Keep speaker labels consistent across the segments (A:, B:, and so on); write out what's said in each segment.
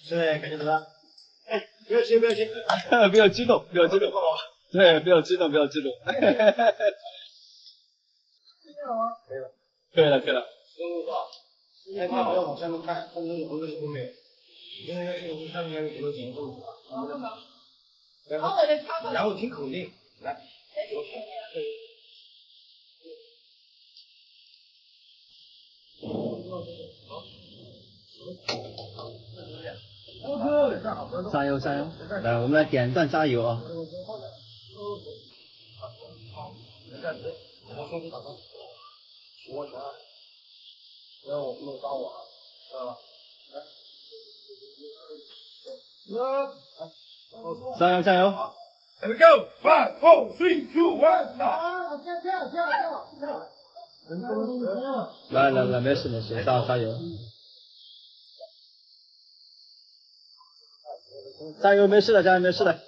A: 对，感觉怎么样？哎，不要急，不要急，
B: 不要激动，不要激动，对，不要激动，不要激动。可以了，可以了。
A: 哎，他不要往下面看，看那个红的后面，因为我们上面有很多景物。然后听口令，来。
B: 加油加油！来，我们来点赞加油啊！加油加油
A: ！Here we go! 5, 4, 3, 2, 1,
B: 来来来，没事没事，加油！加油，没事的，加油，没事的。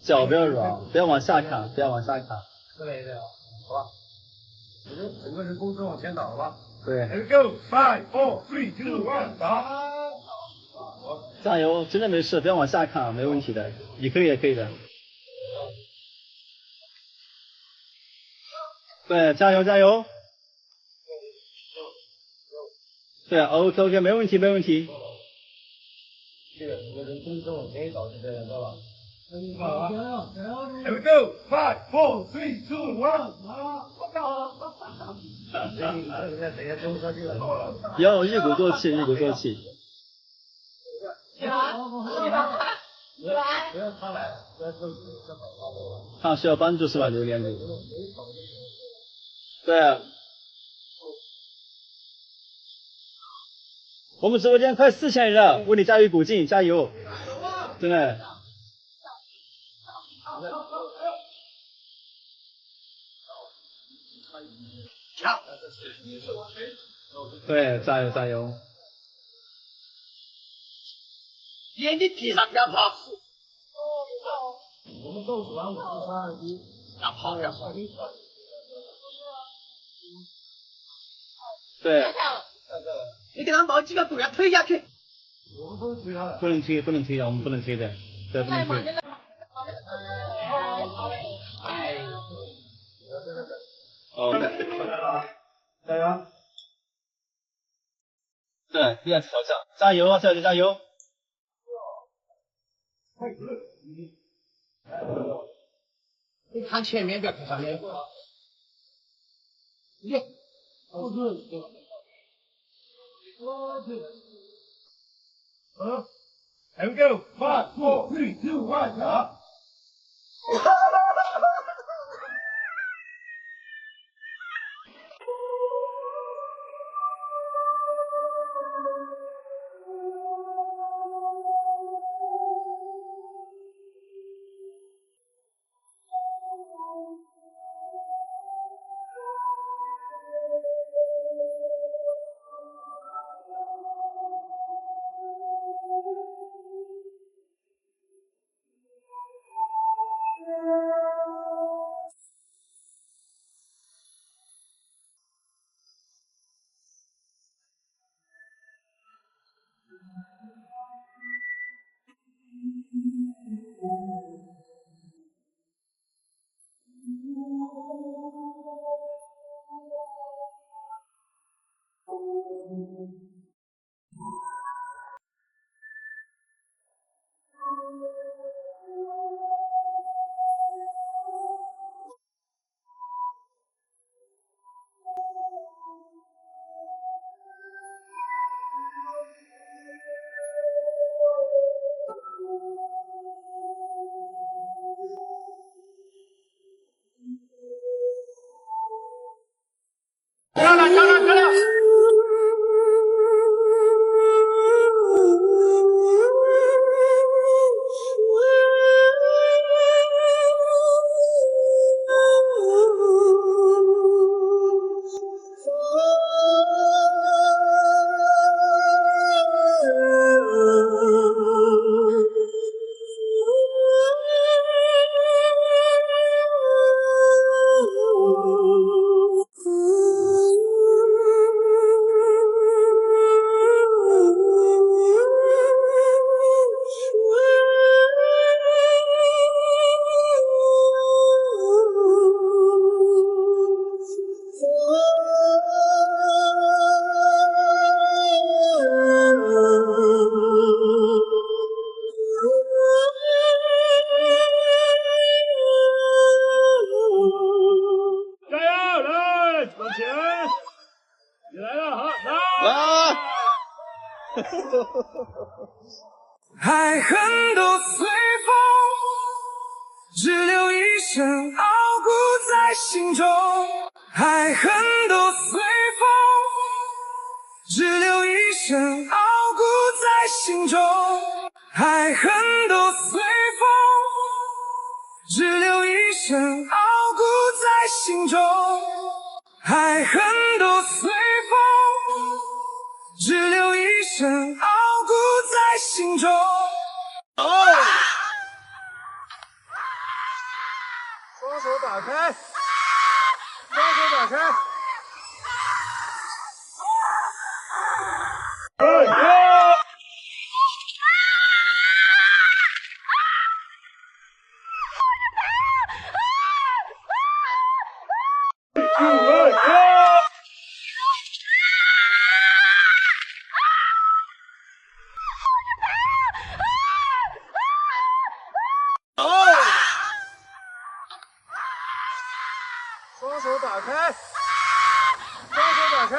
B: 脚不要软，不要往下看，不要往下看。
A: 对，好吧。整个人工身往前倒，好吧？
B: 对。
A: Here we go! 5, 4, 3, 2, 1, 打！
B: 加油，真的没事，不要往下看，没问题的，你可以的，可以的。对，加油加油！对 ，OK， 没问题，没问题。
A: 这个人工身往前倒是这样，知道吧？Here we go! 5, 4, 3, 2, 1，
B: 要一鼓作气，一鼓作气。他需要帮助是吧，榴莲骨？对。我们直播间快4000人了，为你加油鼓劲，加油！真的。对，加油加油！
C: 连你地上不要跑。
A: 我们倒数完5、4、3、2、1，
C: 要跑要跑。
B: 对。
C: 你给他冒几个步要推下去。
A: 我们不能推他的。
B: 不能推，不能推的，我们不能推的，对，不能推。哦。加油！对，第2次挑战，加油啊，小姐加油！
C: 你看前面，不要看上面。你，后头。
A: Here we go! 5, 4, 3, 2, 1, 打！
D: 爱恨都随风，只留一生傲骨在心中。爱恨都随风，只留一生傲骨在心中。爱恨都随风，只留一生傲骨在心中。爱恨都随风，只留一生傲骨在心中。
A: 双手打开，双手打开。双手打开，双手打开。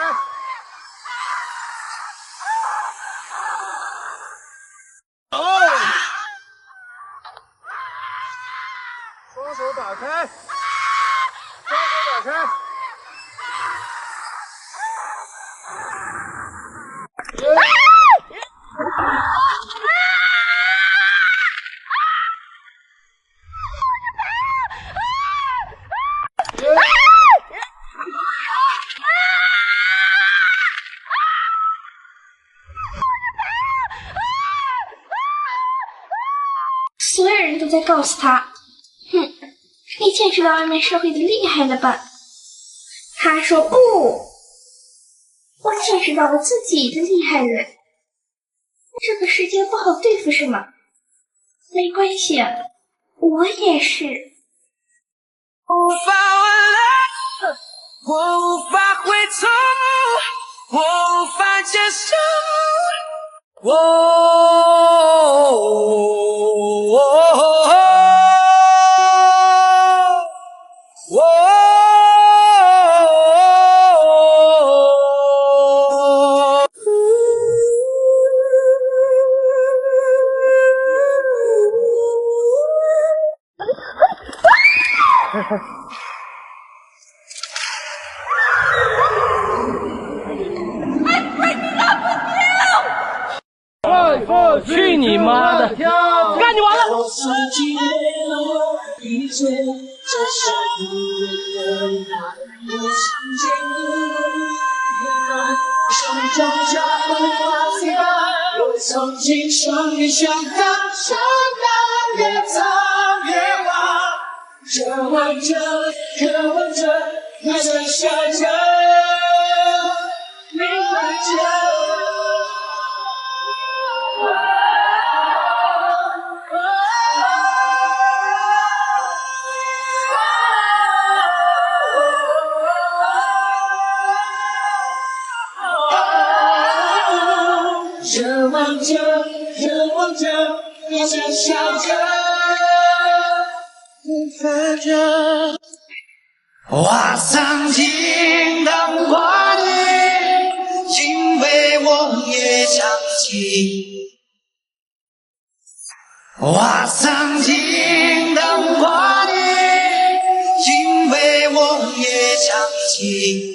A: 双手打开，双手打开。
E: 所有人都在告诉他，你见识到外面社会的厉害了吧？他说不，我见识到了自己的厉害了。这个世界不好对付是吗？没关系啊，我也是。
D: 无法挽留，我无法回头，我无法接受。
C: 去你妈的！干你完了！
D: 从今双眼相看，相看越早越晚。渴望着，渴望着，还在想着，明白着。热望着，热望着，还在想着，明白着。我曾经等过你，因为我也相信。我曾经等过你，因为我也相信。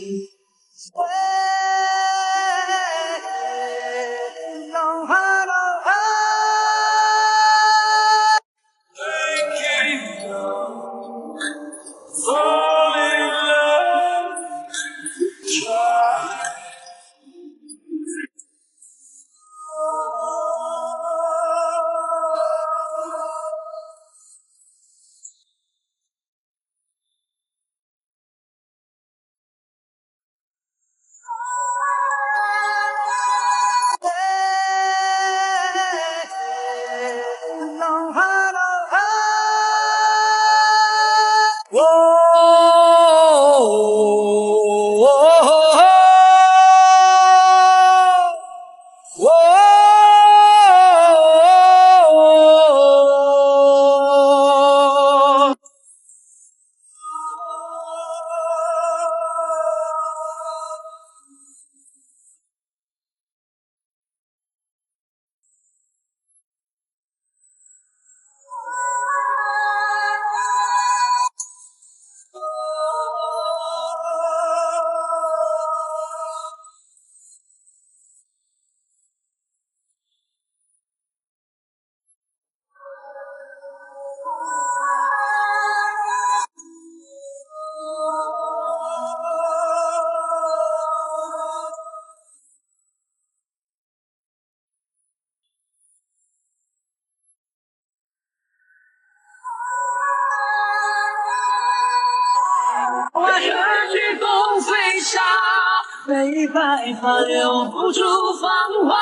D: 灰白发留不住芳华，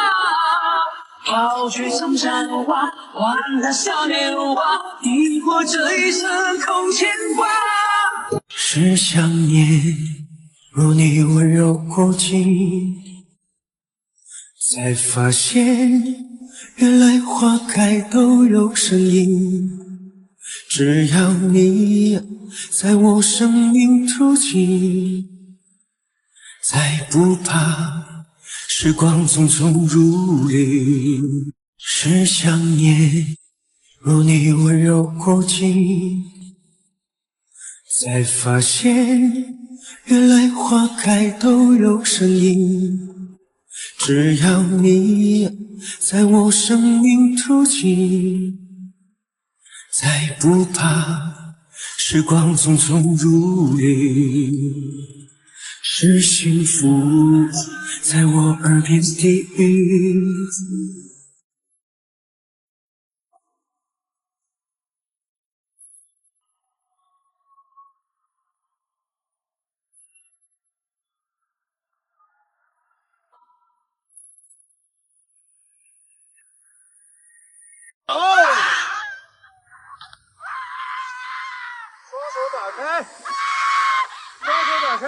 D: 抛却成山花，换他笑年华，抵过这一生空牵挂。是想念，若你温柔过境，才发现原来花开都有声音。只要你在我生命途径，再不怕时光匆匆如旅。是想念，若你温柔过境，才发现原来花开都有声音。只要你在我生命途径，再不怕时光匆匆如旅。是幸福在我耳边低语。
A: 双手打开，双手打开。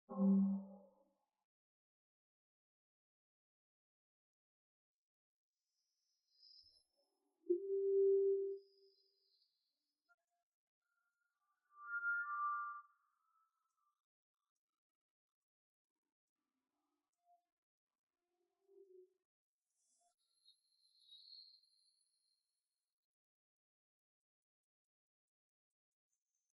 E: 嗯